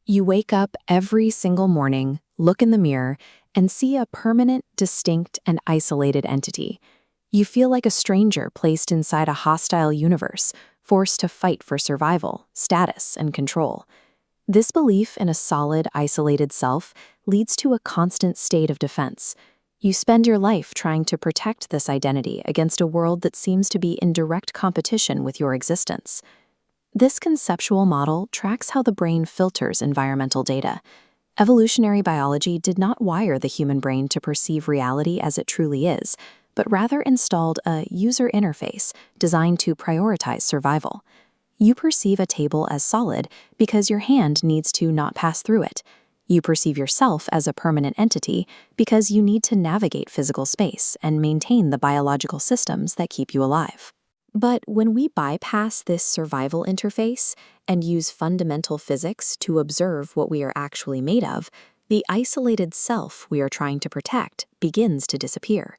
You wake up every single morning, look in the mirror, and see a permanent, distinct, and isolated entity. You feel like a stranger placed inside a hostile universe, forced to fight for survival, status, and control. This belief in a solid, isolated self leads to a constant state of defense. You spend your life trying to protect this identity against a world that seems to be in direct competition with your existence. This conceptual model tracks how the brain filters environmental data. Evolutionary biology did not wire the human brain to perceive reality as it truly is, but rather installed a user interface designed to prioritize survival. You perceive a table as solid because your hand needs to not pass through it. You perceive yourself as a permanent entity because you need to navigate physical space and maintain the biological systems that keep you alive. But when we bypass this survival interface and use fundamental physics to observe what we are actually made of, the isolated self we are trying to protect begins to disappear.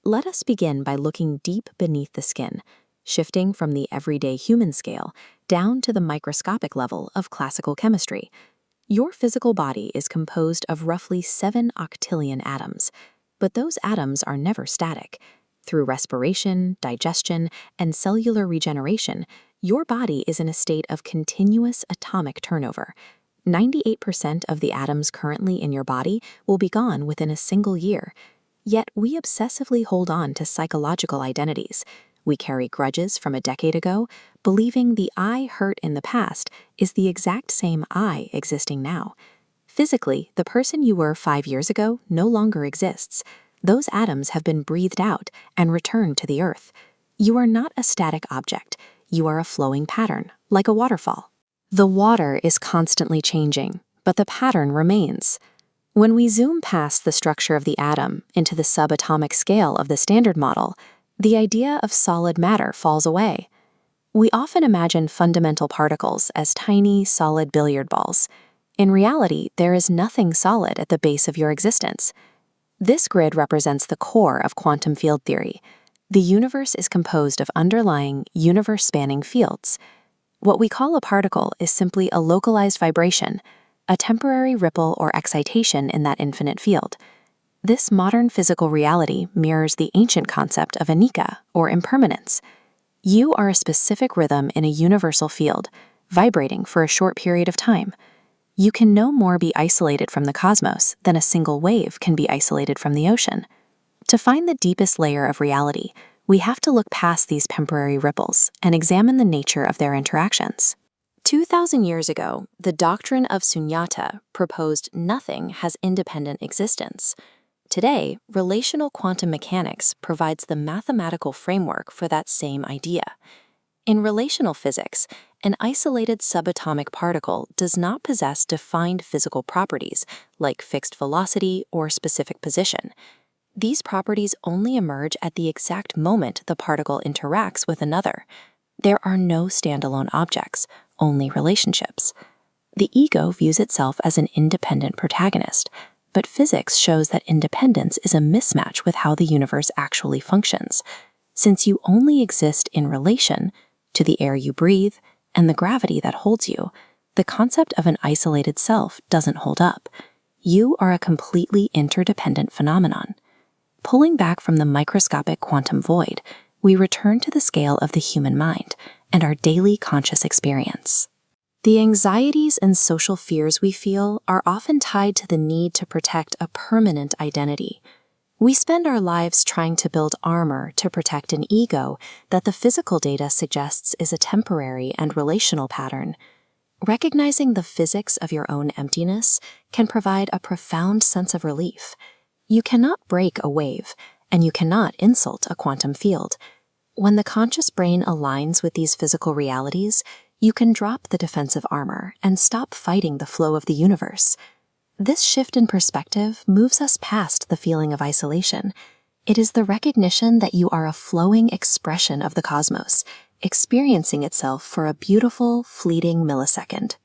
Let us begin by looking deep beneath the skin, shifting from the everyday human scale down to the microscopic level of classical chemistry. Your physical body is composed of roughly 7 octillion atoms, but those atoms are never static. Through respiration, digestion, and cellular regeneration, your body is in a state of continuous atomic turnover. 98% of the atoms currently in your body will be gone within a single year. Yet we obsessively hold on to psychological identities. We carry grudges from a decade ago, believing the I hurt in the past is the exact same I existing now. Physically, the person you were 5 years ago no longer exists. Those atoms have been breathed out and returned to the earth. You are not a static object. You are a flowing pattern, like a waterfall. The water is constantly changing, but the pattern remains. When we zoom past the structure of the atom into the subatomic scale of the Standard Model, the idea of solid matter falls away. We often imagine fundamental particles as tiny, solid billiard balls. In reality, there is nothing solid at the base of your existence. This grid represents the core of quantum field theory. The universe is composed of underlying, universe-spanning fields. What we call a particle is simply a localized vibration, a temporary ripple or excitation in that infinite field. This modern physical reality mirrors the ancient concept of anicca, or impermanence. You are a specific rhythm in a universal field, vibrating for a short period of time. You can no more be isolated from the cosmos than a single wave can be isolated from the ocean. To find the deepest layer of reality, we have to look past these temporary ripples and examine the nature of their interactions. 2,000 years ago, the doctrine of Sunyata proposed nothing has independent existence. Today, relational quantum mechanics provides the mathematical framework for that same idea. In relational physics, an isolated subatomic particle does not possess defined physical properties like fixed velocity or specific position. These properties only emerge at the exact moment the particle interacts with another. There are no standalone objects, only relationships. The ego views itself as an independent protagonist, but physics shows that independence is a mismatch with how the universe actually functions. Since you only exist in relation to the air you breathe and the gravity that holds you, the concept of an isolated self doesn't hold up. You are a completely interdependent phenomenon. Pulling back from the microscopic quantum void, we return to the scale of the human mind and our daily conscious experience. The anxieties and social fears we feel are often tied to the need to protect a permanent identity. We spend our lives trying to build armor to protect an ego that the physical data suggests is a temporary and relational pattern. Recognizing the physics of your own emptiness can provide a profound sense of relief. You cannot break a wave, and you cannot insult a quantum field. When the conscious brain aligns with these physical realities, you can drop the defensive armor and stop fighting the flow of the universe. This shift in perspective moves us past the feeling of isolation. It is the recognition that you are a flowing expression of the cosmos, experiencing itself for a beautiful, fleeting millisecond.